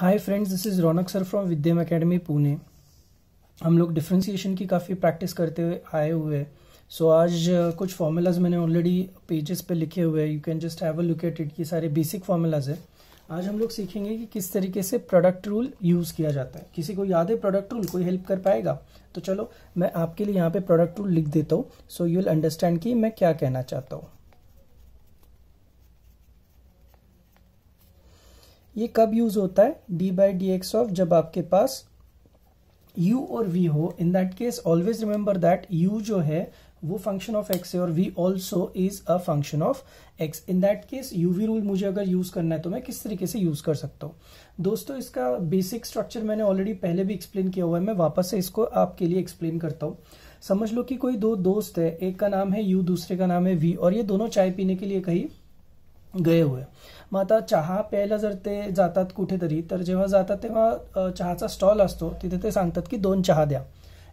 Hi friends, this is Raunak sir from Vidyam Academy Pune. हम लोग differentiation की काफ़ी प्रैक्टिस करते हुए आए हुए हैं। सो आज कुछ फॉर्मूलाज मैंने ऑलरेडी पेजेस पे लिखे हुए हैं। You can just have a look at it. ये सारे बेसिक फॉर्मूलाज है। आज हम लोग सीखेंगे कि किस तरीके से प्रोडक्ट रूल यूज़ किया जाता है। किसी को याद है प्रोडक्ट रूल? कोई हेल्प कर पाएगा? तो चलो मैं आपके लिए यहाँ पे प्रोडक्ट रूल लिख देता हूँ, सो यू विल अंडरस्टैंड कि मैं क्या कहना चाहता हूँ। ये कब यूज होता है? D by d x of, जब आपके पास u और v हो। In that case always remember that u जो है वो फंक्शन ऑफ x है और v also is a function of x। In that case uv rule मुझे अगर यूज करना है तो मैं किस तरीके से यूज कर सकता हूँ। दोस्तों, इसका बेसिक स्ट्रक्चर मैंने ऑलरेडी पहले भी एक्सप्लेन किया हुआ है। मैं वापस से इसको आपके लिए एक्सप्लेन करता हूँ। समझ लो कि कोई दो दोस्त है, एक का नाम है u, दूसरे का नाम है v, और ये दोनों चाय पीने के लिए कहीं गए हुए। मग आता चहा प्यायला जर ते जातात कुठेतरी, तर जेव्हा जातात तेव्हा चहाचा स्टॉल असतो, तिथे ते सांगतात की 2 चहा द्या।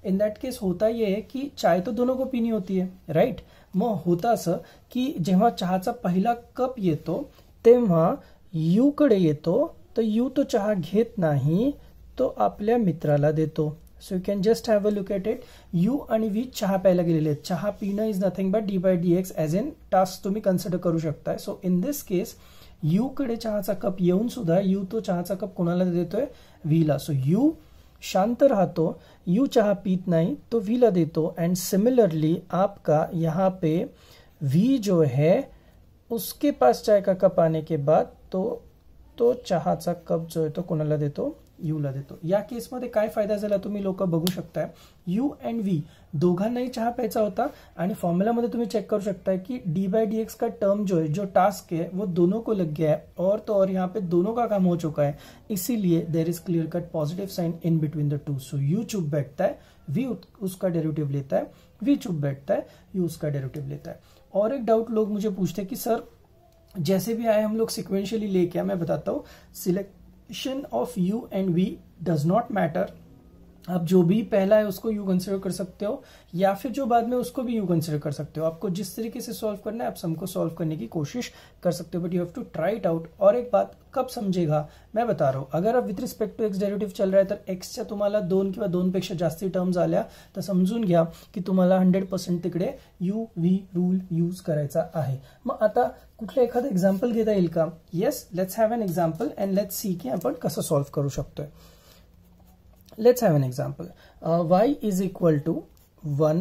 इन दॅट केस होता ये है की चाय तो दोनों को पीनी होती है, राइट। मग होतं असं की जेव्हा चहाचा पहिला कप येतो तेव्हा यू कडे येतो, तर यू तो चहा घेत नाही, तो आपल्या मित्राला देतो। So you can just have a look at it. U आणि वी चहा प्यायला गेलेले आहेत। चहा पिणं is nothing but d by d x as in task तुम्ही कन्सिडर करू शकताय। So in this case u कडे चहाचा कप येऊन सुद्धा यू तो चहाचा कप कोणाला देतोय? व्हीला। सो यू शांत राहतो, यू चहा पीत नहीं तो व्हीला देतो। एंड सिमिलरली आपका यहाँ पे वी जो है उसके पास चाय का कप आने के बाद तो चहाचा कप जो आहे तो कोणाला देतो? यूला देतो। या केसमध्ये काय फायदा झाला तुम्ही लोक बघू शकताय। यू अँड व्ही दोघांनाही चहा प्यायचा होता आणि फॉर्म्युलामध्ये तुम्ही चेक करू शकताय कि डी बाई डी एक्स का टर्म जो है, जो टास्क है, वो दोनों को लग गया है और तो और यहाँ पे दोनों का काम हो चुका है। इसीलिए there is clear cut positive sign in between the two. So u चुप बैठता है, वी उसका डेरिवेटिव लेता है, वी चुप बैठता है, यू उसका डेरिवेटिव लेता है। और एक डाउट लोग मुझे पूछते हैं कि सर जैसे भी आए हम लोग सिक्वेंशियली लेके, मैं बताता हूँ। Selection of u and v does not matter. आप जो भी पहला है उसको u कंसिडर कर सकते हो या फिर जो बाद में उसको भी u कंसिडर कर सकते हो। आपको जिस तरीके से सॉल्व करना है आप सबको सॉल्व करने की कोशिश कर सकते हो, but you have to try it out. और एक बात कब समझेगा मैं बता रहा हूँ। अगर आप with respect to x derivative चल रहा है तर एक्सच्या तुम्हाला 2 किंवा 2 पेक्षा जास्ती टर्म्स आल्या तर समजून घ्या की तुम्हाला 100% तिकडे u v रूल यूज करायचा आहे। मग आता कुठलं एखादं एक्झाम्पल घेता येईल का? Yes, let's have an example and let's see की आपण कसं सॉल्व करू शकतोय। Let's have an example. Y is equal to 1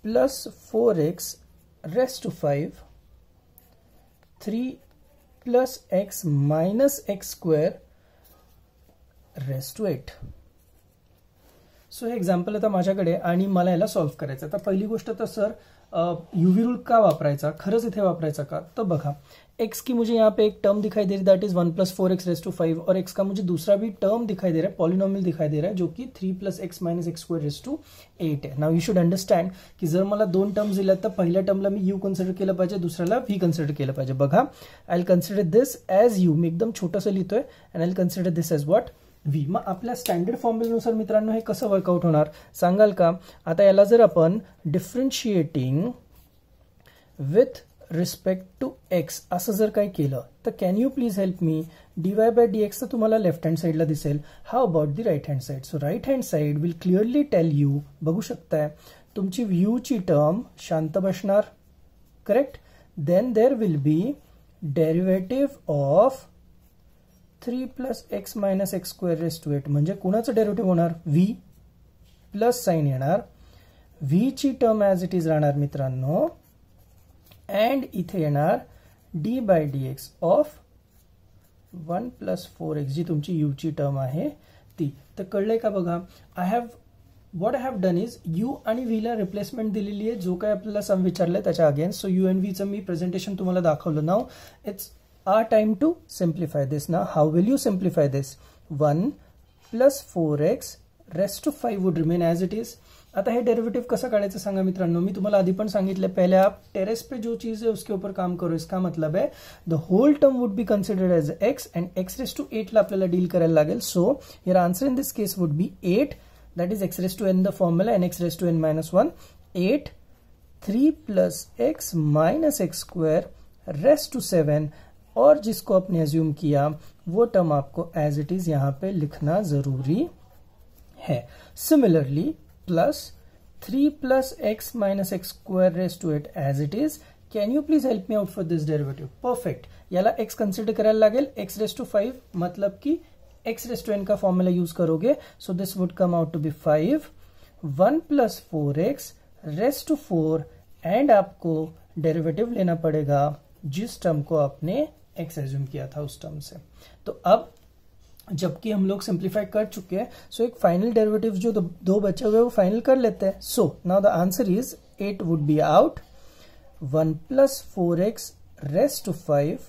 plus 4x raised to 5, 3 plus x minus x square raised to 8. सो हे एक्झाम्पल आता माझ्याकडे आणि मला याला सॉल्व्ह करायचं। आता पहिली गोष्ट तर सर यूवी रूल का वापरायचा, खरंच इथे वापरायचा का? तो बघा, x की मुझे यहाँ पे एक टर्म दिखाई दे रही है that is 1 plus 4x raise to 5, और x का मुझे दूसरा भी टर्म दिखाई दे रहा है, पॉलिनोमियल दिखाई दे रहा है, जो कि 3 plus x minus x square raise to 8 है। नाउ यू शुड अंडरस्टँड की जर मला 2 टर्म्स दिल्या तर पहिल्या टर्मला मी u कन्सिडर केलं पाहिजे, दुसऱ्याला v कन्सिडर केलं पाहिजे। बघा, I will consider this as u, मी एकदम छोटंसं लिहितोय, and I will consider this as what? v। मग आपल्या स्टँडर्ड फॉर्म्युलानुसार मित्रांनो हे कसं वर्कआउट होणार सांगाल का? आता याला जर आपण differentiating with respect to x असं जर काय केलं तर can you please help me? D y by d x तर तुम्हाला लेफ्ट हँड साईडला दिसेल। How about the right hand side? So right hand side will clearly tell you, बघू शकताय तुमची व्ह्यू ची टर्म शांत बसणार, correct. Then there will be derivative of 3 plus x minus x square raise to 8, म्हणजे कुणाचं डेरिव्हेटिव्ह होणार? v plus sine येणार, v ची टर्म ॲज इट इज राहणार मित्रांनो, अँड इथे येणार d by d x of 1 plus 4x, जी तुमची u ची टर्म आहे ती। तर कळलंय का? बघा, what I have done is u आणि v ला रिप्लेसमेंट दिलेली आहे, जो काय आपल्याला सम विचारलंय त्याच्या against. So u and v चं मी प्रेझेंटेशन तुम्हाला दाखवलं। Now it's our time to simplify this. Now how will you simplify this? 1 plus 4x raised to 5 would remain as it is. आता हे डेरिवेटिव कसं काढायचं सांगा मित्रांनो। मी तुम्हाला आधी पण सांगितलं, पहले आप टेरेस पे जो चीज है उसके ऊपर काम करो। इसका मतलब है the whole term would be considered as x and x raise to 8 ला आपल्याला डील करायला लागेल। So your answer in this case would be 8, that is x raise to n the formula and x raise to n minus 1, 8 3 plus x minus x square raise to 7, और जिसको आपने assume किया वो टर्म आपको as it is यहां पे लिखना जरूरी है। Similarly plus 3 plus x minus x square raised to 8 as it is. Can you please help me out for this derivative? Perfect. याला x consider करायला लागेल, x raised to 5 मतलब कि x raised to n का formula use करोगे, so this would come out to be 5 1 plus 4x raised to 4 and आपको derivative लेना पड़ेगा जिस टर्म को आपने x एज्यूम किया था उस टर्म से। तो अब जबकि हम लोग सिंप्लीफाई कर चुके हैं, सो एक फाइनल डेरिवेटिव जो दो बचे हुए वो फाइनल कर लेते हैं। So now the answer is 8 would be out 1 plus 4x raised to 5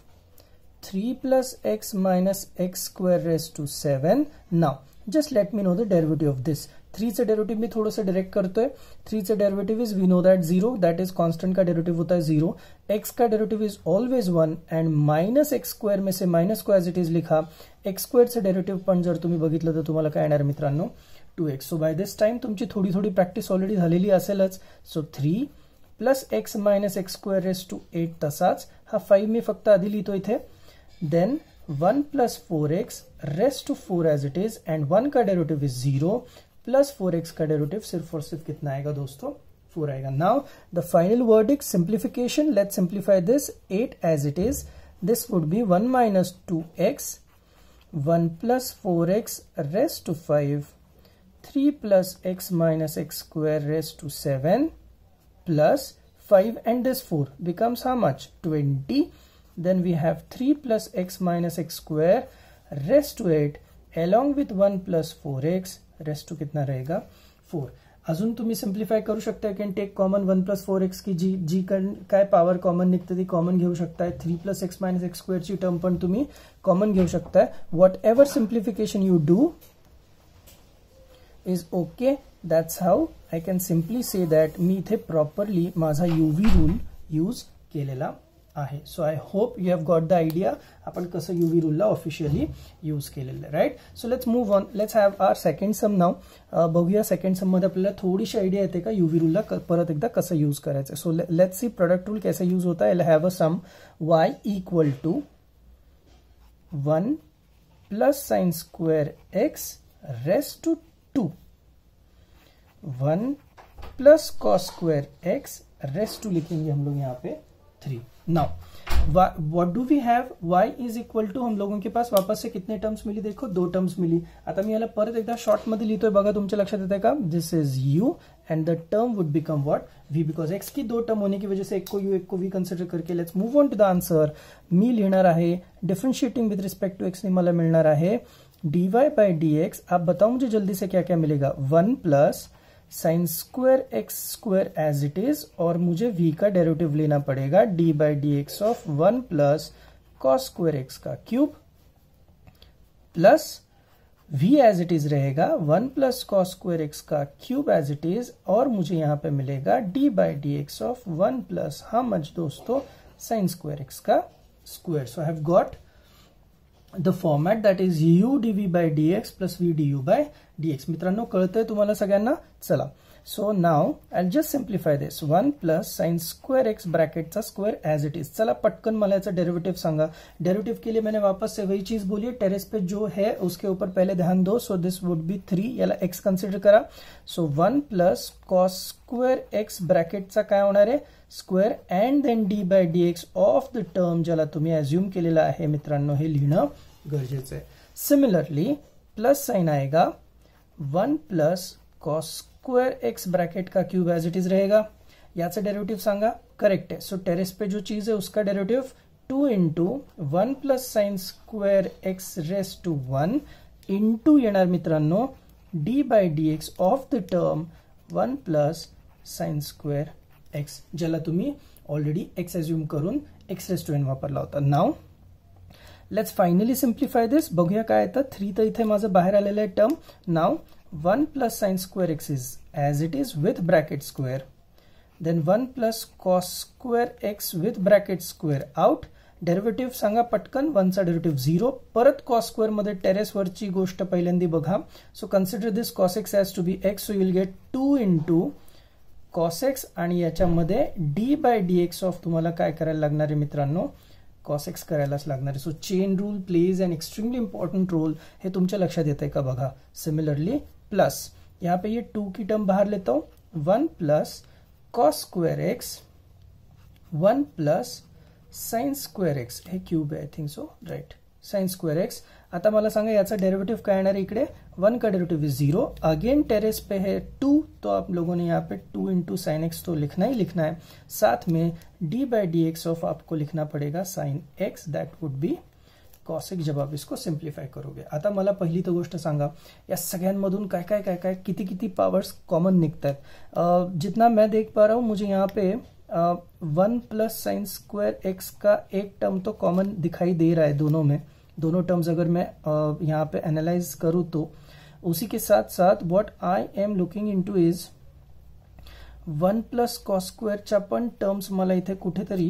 3 plus x minus x square raised to 7। now just let me know the derivative of this। 3 से derivative भी थोड़ा सा डायरेक्ट करते हैं। 3 से derivative is we know that 0, that is constant का derivative होता है 0। x का derivative is always 1 and minus x square में से मायनस को एज इट इज लिखा। एक्स स्क्वेअर से डेरिवेटिव पण जर तुम्ही बघितलं तर तुम्हाला काय येणार मित्रांनो 2x। So by this time तुमची थोडी थोडी प्रॅक्टिस ऑलरेडी झालेली असेलच। So 3 plus x minus x square raise to 8 तसाच हा 5 मी फक्त आधी लिहितो इथे। Then 1 plus 4x raise to 4 as it is and 1 का डेरिवेटिव इज 0 प्लस 4x का डेरिवेटिव सिर्फ और सिर्फ कितना आएगा दोस्तों 4 आएगा। Now the final verdict simplification, let's simplify this 8 as it is. This would be 1 minus 2x 1 plus 4x raised to 5 3 plus x minus x square raised to 7 plus 5 and this 4 becomes how much 20। then we have 3 plus x minus x square raised to 8 along with 1 plus 4x raised to कितना रहेगा 4। अजून तुम्ही सिंप्लिफाय करू शकता, can take common 1 plus 4x की जी काय power common निघते ती कॉमन घेऊ शकताय। 3 plus x minus x square ची टर्म पण तुम्ही कॉमन घेऊ शकताय। Whatever simplification you do is okay, that's how I can simply say that मी इथे प्रॉपरली माझा यूव्ही रूल यूज केलेला आहे। So I hope you have got the idea आपण कसं यूव्ही रूलला ऑफिशियली यूज केलेलं आहे, right. So let's move on, let's have our second sum now. बघूया सेकंड सम मध्ये आपल्याला थोडीशी आयडिया येते का यूव्ही रूलला परत एकदा कसं यूज करायचं। So let's see product rule कैसे यूज होता है। Have assume y equal to 1 plus sine square x raise to 2 1 plus cos square x raise to लिखेंगे हम लोग यहाँ पे 3। Now what do we have, y is equal to हम लोगों के पास वापस से कितने टर्म्स मिली, देखो 2 टर्म्स मिली। आता मी याला परत एकदा शॉर्ट मध्ये लिहितोय बघा, तुमच्या लक्षात येते का। This is u and the term would become what v, because x की 2 टर्म होने की वजह से एक को u एक को v कंसिडर करके let's move on to the answer. मी लिहिणार आहे differentiating with respect to x ने मला मिळणार आहे dy बाय dx। आप बताओ मुझे जल्दी से क्या क्या मिलेगा, 1 plus sine square x square as it is और मुझे v का डेरिवेटिव लेना पड़ेगा d by d x of 1 plus cos square x का cube plus v as it is रहेगा 1 प्लस कॉस स्क्वायर एक्स का क्यूब एज इट इज और मुझे यहां पे मिलेगा d by d x of 1 plus how much दोस्तों sine square x का square. So I have got the format that is u dv by dx plus v du by dx। मित्रांनो कळतंय तुम्हाला सगळ्यांना, चला। So now I just simplify this 1 plus sine square x bracket चा square as it is. चला पटकन मला याचा डेरिवेटिव सांगा। डेरिवेटिव के लिए मैंने वापस से वही चीज बोली है, टेरेस पे जो है उसके ऊपर पहले ध्यान दो। सो दिस वुड बी 3, याला x कंसिडर करा। So 1 plus cos square x ब्रॅकेटचा काय होणार आहे square and then d by dx of the term ज्याला तुम्ही अज्यूम केलेला आहे मित्रांनो हे लिहिणं गरजेचं आहे। सिमिलरली प्लस साइन आएगा 1 plus cos square x bracket का क्यूब एज इट इज रहेगा। याचा डेरिवेटिव सांगा, करेक्ट है। सो टेरेस पे जो चीज है उसका derivative 2 into 1 plus sine square x raise to 1 into येणार मित्रांनो d by dx of the term 1 plus sine square x ज्याला तुम्ही ऑलरेडी x अज्यूम करून x रेस टू n वापरला होता। Now let's finally simplify this. बघूया काय येतं, 3 तर इथे माझं बाहेर आलेलं आहे term. Now 1 plus sine square x is as it is with bracket square, then 1 plus cos square x with bracket square out. Derivative सांगा पटकन, 1 चा डेरिवेटिव 0, परत कॉस स्क्वायर मध्ये टेरेस वरची गोष्ट पहिल्यांदी बघा। So consider this cos x as to be x, so you will get 2 into cos x आणि याच्यामध्ये d बाय dx ऑफ तुम्हाला काय करायला लागणार आहे मित्रांनो कॉस एक्स करायलाच लागणार आहे. So chain rule plays an extremely important role. हे तुमच्या लक्षात येत आहे का बघा. सिमिलरली प्लस यहाँ पे ये 2 की टर्म बाहर लेता हूं. 1 plus cos square x 1 plus sine square x. हे क्यूब आहे I think so right. Sine square x. आता मला सांगा याचा डेरिवेटिव काय येणार आहे. इकडे 1 का डेरिवेटिव 0. अगेन टेरेस पे है 2, तो आप लोगों ने यहाँ पे 2 इंटू साइन एक्स तो लिखना ही लिखना है. साथ में D by d x of आपको लिखना पड़ेगा sine x. That would be cos x जब आप इसको सिंप्लीफाई करोगे. आता मला पहिली तो गोष्ट सांगा या सगळ्यांमधून काय काय काय काय किती किती पावर्स कॉमन निकतात. जितना मैं देख पा रहा हूं मुझे यहाँ पे 1 प्लस साइन स्क्वायर एक्स का एक टर्म तो कॉमन दिखाई दे रहा है दोनों में. दोनों टर्म्स अगर मैं यहाँ पे एनालाइज करूँ तो उसी के साथ साथ what I am looking into is 1 plus cos स्क्वेअरच्या पण टर्म्स मला इथे कुठेतरी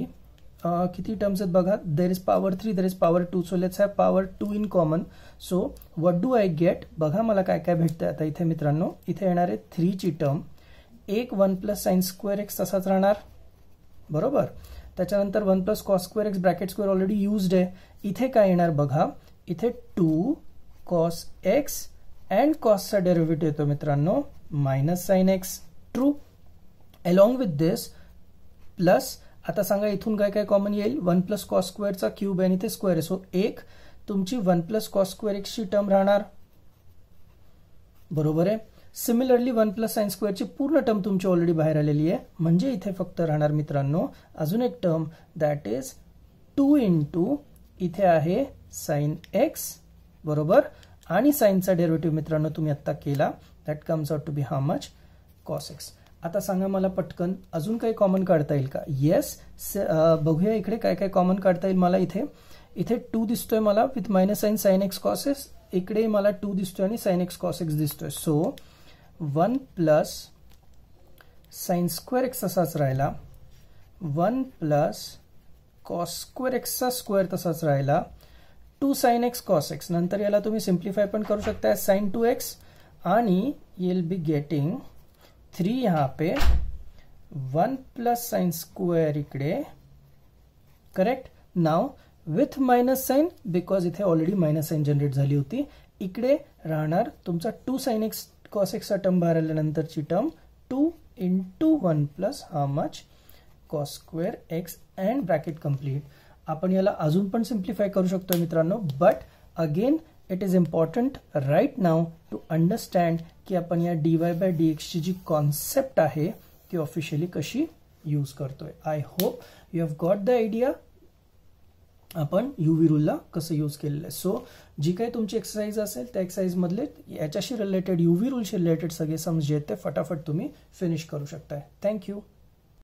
किती टर्म्स आहेत बघा. There is power 3, there is power 2. So let's have power 2 in common. So what do I get बघा मला काय काय भेटतंय आता इथे मित्रांनो. इथे येणार आहे 3 ची टर्म. एक 1 प्लस साइन स्क्वेअर एक्स तसाच राहणार बरोबर. त्याच्यानंतर 1 plus cos square x bracket square already used आहे. इथे काय येणार बघा. इथे 2 कॉस एक्स अँड कॉसचा डेरिव्हेटिव्ह येतो मित्रांनो minus sine x. True. Along with this plus आता सांगा इथून काय काय कॉमन येईल. 1 प्लस कॉस स्क्वेअरचा क्यूब आहे आणि इथे स्क्वेअर आहे. सो एक तुमची 1 प्लस कॉस स्क्वेअर एक्सची टर्म राहणार बरोबर आहे. सिमिलरली 1 प्लस साइन स्क्वेअरची पूर्ण टर्म तुमची ऑलरेडी बाहेर आलेली आहे. म्हणजे इथे फक्त राहणार मित्रांनो अजून एक टर्म दॅट इज 2 इंटू इथे आहे साइन एक्स बरोबर. आणि साइनचा डेरिव्हेटिव्ह मित्रांनो तुम्ही आता केला. That comes out to be how much cos x. आता सांगा मला पटकन अजून काही कॉमन काढता येईल का. येस. बघूया इकडे काय काय कॉमन काढता येईल मला. इथे 2 दिसतोय मला with minus sine sine x cos x. इकडे मला 2 दिसतोय आणि साइन एक्स कॉस एक्स दिसतोय. सो 1 प्लस साइन स्क्वेअर एक्स तसाच राहिला. 1 प्लस कॉस स्क्वेअर एक्सचा स्क्वेअर तसाच राहिला. 2 साइन एक्स कॉस एक्स. नंतर याला तुम्ही सिंप्लिफाय पण करू शकता साइन 2x आणि यू विल बी गेटिंग 3 यहाँ पे 1 प्लस साइन स्क्वेअर इकडे correct. Now with minus sine because इथे ऑलरेडी मायनस साइन जनरेट झाली होती. इकडे राहणार तुमचा 2 साइन एक्स कॉस एक्सचा टर्म बाहेर आल्यानंतरची term 2 into 1 plus how much cos square x and bracket complete. आपण याला अजून पण सिंप्लिफाय करू शकतो मित्रांनो. But again it is important right now to understand की आपण या dy बाय dx ची जी कॉन्सेप्ट आहे ती ऑफिशियली कशी यूज करतोय. आय hope you have got the idea आपण यूव्ही रूलला कसं यूज केलेलं आहे. सो जी काही तुमची एक्सरसाइज असेल त्या एक्सरसाइज मधले याच्याशी रिलेटेड यूव्ही रूलशी रिलेटेड सगळे सम्स जे आहेत ते फटाफट तुम्ही फिनिश करू शकताय. थँक्यू.